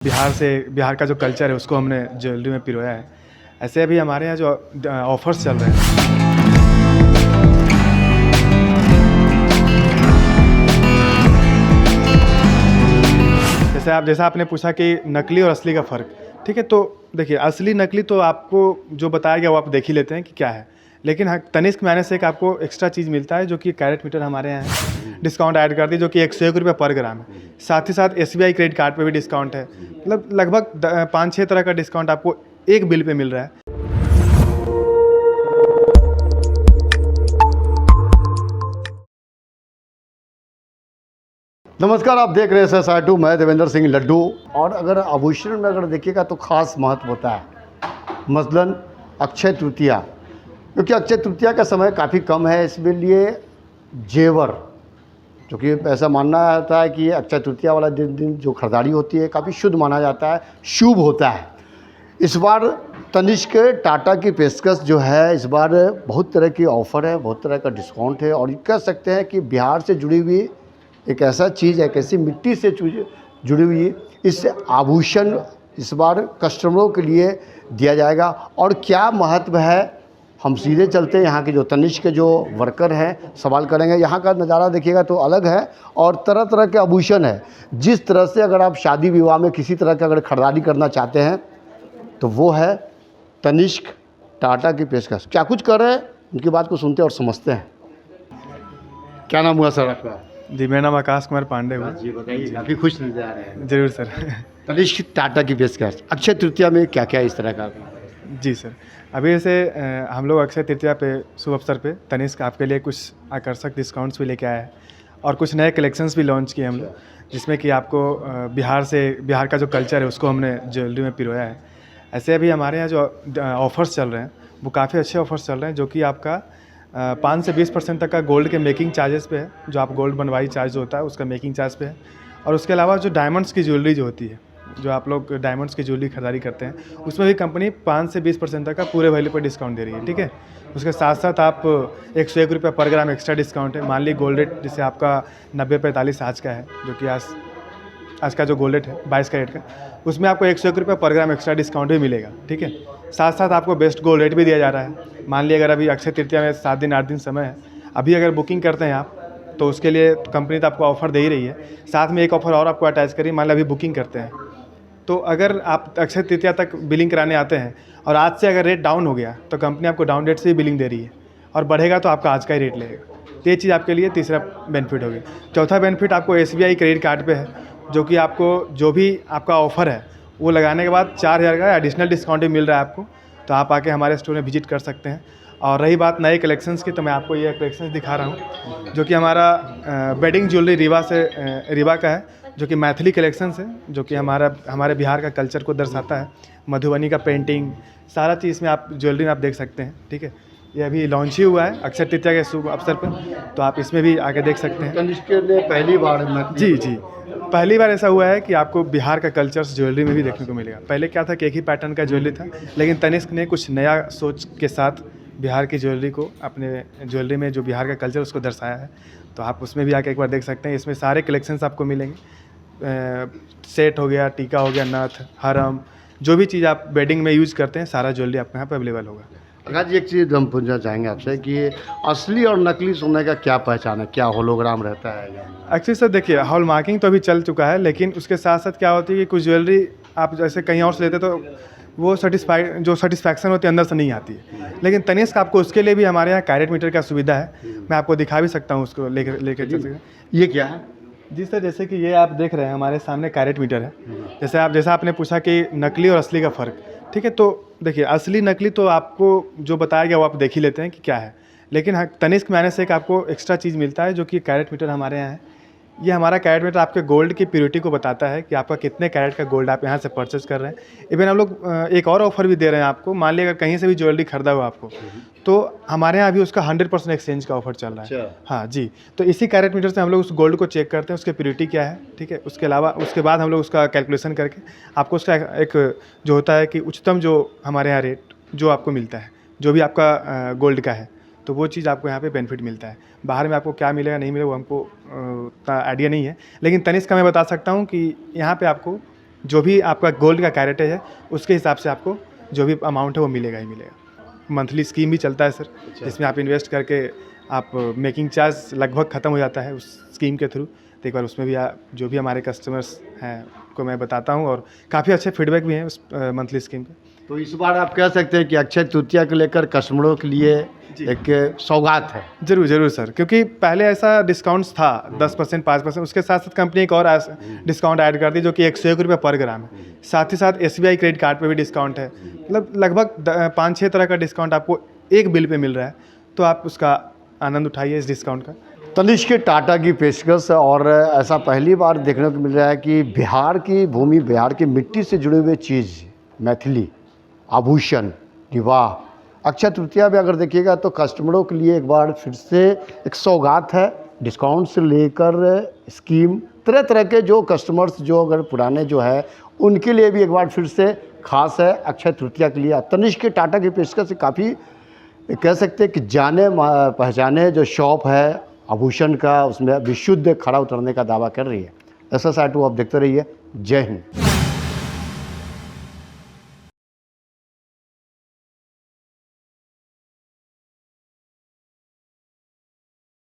बिहार का जो कल्चर है उसको हमने ज्वेलरी में पिरोया है। ऐसे अभी हमारे यहाँ जो ऑफर्स चल रहे हैं। जैसा आपने पूछा कि नकली और असली का फ़र्क, ठीक है। तो देखिए, असली नकली तो आपको जो बताया गया वो आप देख ही लेते हैं कि क्या है, लेकिन हाँ, तनिष्क में आने से एक आपको एक्स्ट्रा चीज़ मिलता है जो कि कैरेट मीटर हमारे यहाँ है। डिस्काउंट ऐड कर दी जो कि 101 रुपये पर ग्राम है। साथ ही साथ SBI क्रेडिट कार्ड पे भी डिस्काउंट है। मतलब लगभग 5-6 तरह का डिस्काउंट आपको एक बिल पे मिल रहा है। नमस्कार, आप देख रहे हैं SSR2। मैं देवेंद्र सिंह लड्डू। और अगर आभूषण में अगर देखिएगा तो ख़ास महत्व होता है, मसलन अक्षय तृतीया, क्योंकि अक्षय तृतीया का समय काफ़ी कम है। इसके लिए जेवर, जो कि ऐसा मानना जाता है कि अक्षय तृतीया वाला दिन जो खरीदारी होती है काफ़ी शुद्ध माना जाता है, शुभ होता है। इस बार तनिष्क टाटा की पेशकश जो है, इस बार बहुत तरह की ऑफ़र है, बहुत तरह का डिस्काउंट है। और कह सकते हैं कि बिहार से जुड़ी हुई एक ऐसा चीज़ है, एक ऐसी मिट्टी से जुड़ी हुई इस आभूषण इस बार कस्टमरों के लिए दिया जाएगा। और क्या महत्व है, हम सीधे चलते हैं यहाँ के जो तनिष्क के जो वर्कर हैं, सवाल करेंगे। यहाँ का नज़ारा देखिएगा तो अलग है और तरह तरह के आभूषण है। जिस तरह से अगर आप शादी विवाह में किसी तरह का अगर खरीदारी करना चाहते हैं तो वो है तनिष्क टाटा की पेशकश। क्या कुछ कर रहे हैं, उनकी बात को सुनते हैं और समझते हैं। क्या नाम हुआ सर आपका? जी, मेरा नाम आकाश कुमार पांडे हुआ। जी बताइए, काफ़ी खुश नजर आ रहे हैं। ज़रूर सर। तनिष्क टाटा की पेशकश अक्षय तृतीया में क्या क्या इस तरह का? जी सर, अभी जैसे हम लोग अक्षय तृतीया पे शुभ अवसर पे तनिष्क आपके लिए कुछ आकर्षक डिस्काउंट्स भी लेके आया है और कुछ नए कलेक्शंस भी लॉन्च किए हम लोग, जिसमें कि आपको बिहार का जो कल्चर है उसको हमने ज्वेलरी में पिरोया है। ऐसे अभी हमारे यहाँ जो ऑफ़र्स चल रहे हैं वो काफ़ी अच्छे ऑफ़र्स चल रहे हैं, जो कि आपका 5 से 20% तक का गोल्ड के मेकिंग चार्जेस पे है। जो आप गोल्ड बनवाई चार्ज होता है उसका मेकिंग चार्ज पे है। और उसके अलावा जो डायमंड्स की ज्वेलरी जो होती है, जो आप लोग डायमंड्स की ज्वेलरी खरीदारी करते हैं, उसमें भी कंपनी 5 से 20% तक का पूरे वैल्यू पर डिस्काउंट दे रही है, ठीक है। उसके साथ साथ आप 101 रुपये पर ग्राम एक्स्ट्रा डिस्काउंट है। मान ली गोल्ड रेट जैसे आपका 90-45 आज का है, जो कि आज का जो गोल्ड रेट है 22 कैरेट का, उसमें आपको 101 रुपये पर ग्राम एक्स्ट्रा डिस्काउंट भी मिलेगा, ठीक है। साथ साथ आपको बेस्ट गोल्ड रेट भी दिया जा रहा है। मान लीजिए अगर अभी अक्षय तृतीया में 7 दिन 8 दिन समय है, अभी अगर बुकिंग करते हैं आप तो उसके लिए कंपनी तो आपको ऑफ़र दे ही रही है। साथ में एक ऑफ़र और आपको अटैच करिए। मान ली अभी बुकिंग करते हैं तो अगर आप अक्षय तृतीया तक बिलिंग कराने आते हैं और आज से अगर रेट डाउन हो गया तो कंपनी आपको डाउन रेट से ही बिलिंग दे रही है, और बढ़ेगा तो आपका आज का ही रेट लगेगा। ये चीज़ आपके लिए तीसरा बेनिफिट होगी। चौथा बेनिफिट आपको SBI क्रेडिट कार्ड पे है, जो कि आपको जो भी आपका ऑफ़र है वो लगाने के बाद 4000 का एडिशनल डिस्काउंट भी मिल रहा है आपको। तो आप आके हमारे स्टोर में विजिट कर सकते हैं। और रही बात नए कलेक्शंस की, तो मैं आपको ये कलेक्शंस दिखा रहा हूँ, जो कि हमारा वेडिंग ज्वेलरी रीवा का है, जो कि मैथिली कलेक्शंस है, जो कि हमारे बिहार का कल्चर को दर्शाता है। मधुबनी का पेंटिंग, सारा चीज़ इसमें आप ज्वेलरी में आप देख सकते हैं, ठीक है। ये अभी लॉन्च ही हुआ है अक्षय तृतीया के शुभ अवसर पर, तो आप इसमें भी आके देख सकते हैं। तनिष्क ने पहली बार जी, पहली बार ऐसा हुआ है कि आपको बिहार का कल्चर ज्वेलरी में भी देखने को मिलेगा। पहले क्या था कि एक ही पैटर्न का ज्वेलरी था, लेकिन तनिष्क ने कुछ नया सोच के साथ बिहार की ज्वेलरी को अपने ज्वेलरी में जो बिहार का कल्चर उसको दर्शाया है। तो आप उसमें भी आके एक बार देख सकते हैं। इसमें सारे कलेक्शंस आपको मिलेंगे। सेट हो गया, टीका हो गया, नथ, हरम, जो भी चीज़ आप वेडिंग में यूज़ करते हैं सारा ज्वेलरी आपके यहाँ पर अवेलेबल होगा। आकाश जी, एक चीज़ हम पूछना चाहेंगे आपसे कि असली और नकली सोने का क्या पहचान है, क्या होलोग्राम रहता है? एक्चुअली सर देखिए, हॉल मार्किंग तो अभी चल चुका है, लेकिन उसके साथ साथ क्या होती है कि कुछ ज्वेलरी आप जैसे कहीं और से लेते तो वो सेटिस्फैक्शन होती है अंदर से नहीं आती है। लेकिन तनिष्क आपको उसके लिए भी हमारे यहाँ कैरेट मीटर का सुविधा है। मैं आपको दिखा भी सकता हूँ, उसको लेकर चल सकते हैं। ये क्या है? जी सर, जैसे कि ये आप देख रहे हैं हमारे सामने कैरेट मीटर है। जैसा आपने पूछा कि नकली और असली का फ़र्क, ठीक है। तो देखिए, असली नकली तो आपको जो बताया गया वो आप देख ही लेते हैं कि क्या है, लेकिन हाँ, तनिष्क में आने से एक आपको एक्स्ट्रा चीज़ मिलता है, जो कि कैरेट मीटर हमारे यहाँ है। ये हमारा कैरेट मीटर आपके गोल्ड की प्योरिटी को बताता है कि आपका कितने कैरेट का गोल्ड आप यहाँ से परचेज कर रहे हैं। इवन हम लोग एक और ऑफ़र भी दे रहे हैं आपको। मान लीजिए अगर कहीं से भी ज्वेलरी खरीदा हुआ आपको, तो हमारे यहाँ अभी उसका 100% एक्सचेंज का ऑफ़र चल रहा है। हाँ जी, तो इसी कैरेट मीटर से हम लोग उस गोल्ड को चेक करते हैं, उसकी प्योरिटी क्या है, ठीक है। उसके अलावा उसके बाद हम लोग उसका कैलकुलेशन करके आपको उसका एक जो होता है कि उच्चतम जो हमारे यहाँ रेट जो आपको मिलता है, जो भी आपका गोल्ड का है, तो वो चीज़ आपको यहाँ पे बेनिफिट मिलता है। बाहर में आपको क्या मिलेगा नहीं मिलेगा वो हमको उतना आइडिया नहीं है, लेकिन तनिष्क का मैं बता सकता हूँ कि यहाँ पे आपको जो भी आपका गोल्ड का कैरेटेज है उसके हिसाब से आपको जो भी अमाउंट है वो मिलेगा ही मिलेगा। मंथली स्कीम भी चलता है सर, जिसमें आप इन्वेस्ट करके आप मेकिंग चार्ज लगभग ख़त्म हो जाता है उस स्कीम के थ्रू। तो एक बार उसमें भी जो भी हमारे कस्टमर्स हैं को मैं बताता हूँ, और काफ़ी अच्छे फीडबैक भी हैं उस मंथली स्कीम के। तो इस बार आप कह सकते हैं कि अक्षय तृतीया को लेकर कस्टमरों के लिए एक सौगात है। ज़रूर ज़रूर सर, क्योंकि पहले ऐसा डिस्काउंट्स था 10% 5%, उसके साथ साथ कंपनी एक और डिस्काउंट ऐड कर दी जो कि 101 रुपये पर ग्राम है। साथ ही साथ SBI क्रेडिट कार्ड पे भी डिस्काउंट है। मतलब लगभग 5-6 तरह का डिस्काउंट आपको एक बिल पे मिल रहा है, तो आप उसका आनंद उठाइए इस डिस्काउंट का। तनिष्क टाटा की पेशकश, और ऐसा पहली बार देखने को मिल रहा है कि बिहार की भूमि, बिहार की मिट्टी से जुड़े हुए चीज़, मैथिली आभूषण, विवाह, अक्षय तृतीया भी अगर देखिएगा तो कस्टमरों के लिए एक बार फिर से एक सौगात है। डिस्काउंट से लेकर स्कीम, तरह तरह के जो कस्टमर्स जो अगर पुराने जो है उनके लिए भी एक बार फिर से खास है अक्षय तृतीया के लिए। तनिष्क टाटा की पेशकश से काफ़ी कह सकते हैं कि जाने पहचाने जो शॉप है आभूषण का, उसमें विशुद्ध खड़ा उतरने का दावा कर रही है। SSR2 आप देखते रहिए। जय हिंद।